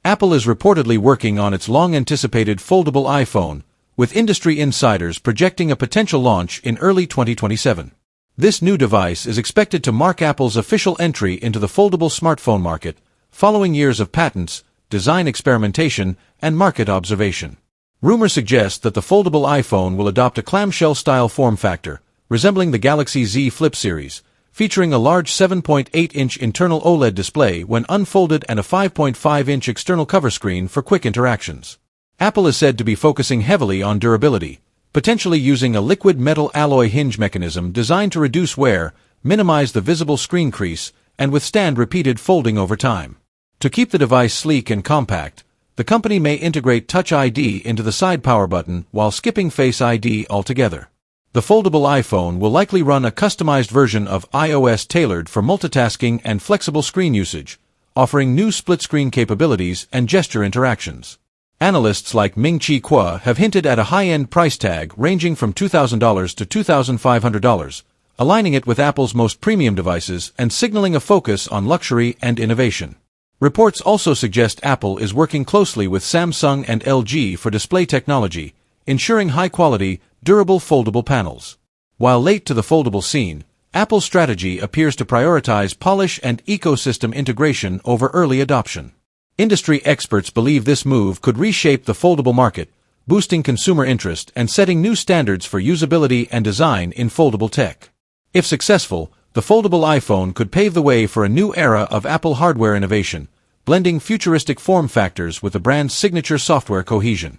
Apple is reportedly working on its long-anticipated foldable iPhone, with industry insiders projecting a potential launch in early 2027. This new device is expected to mark Apple's official entry into the foldable smartphone market, following years of patents, design experimentation, and market observation. Rumors suggest that the foldable iPhone will adopt a clamshell-style form factor, resembling the Galaxy Z Flip series, featuring a large 7.8-inch internal OLED display when unfolded and a 5.5-inch external cover screen for quick interactions. Apple is said to be focusing heavily on durability, potentially using a liquid metal alloy hinge mechanism designed to reduce wear, minimize the visible screen crease, and withstand repeated folding over time. To keep the device sleek and compact, the company may integrate Touch ID into the side power button while skipping Face ID altogether. The foldable iPhone will likely run a customized version of iOS tailored for multitasking and flexible screen usage, offering new split-screen capabilities and gesture interactions. Analysts like Ming-Chi Kuo have hinted at a high-end price tag ranging from $2,000 to $2,500, aligning it with Apple's most premium devices and signaling a focus on luxury and innovation. Reports also suggest Apple is working closely with Samsung and LG for display technology, ensuring high-quality, durable foldable panels. While late to the foldable scene, Apple's strategy appears to prioritize polish and ecosystem integration over early adoption. Industry experts believe this move could reshape the foldable market, boosting consumer interest and setting new standards for usability and design in foldable tech. If successful, the foldable iPhone could pave the way for a new era of Apple hardware innovation, blending futuristic form factors with the brand's signature software cohesion.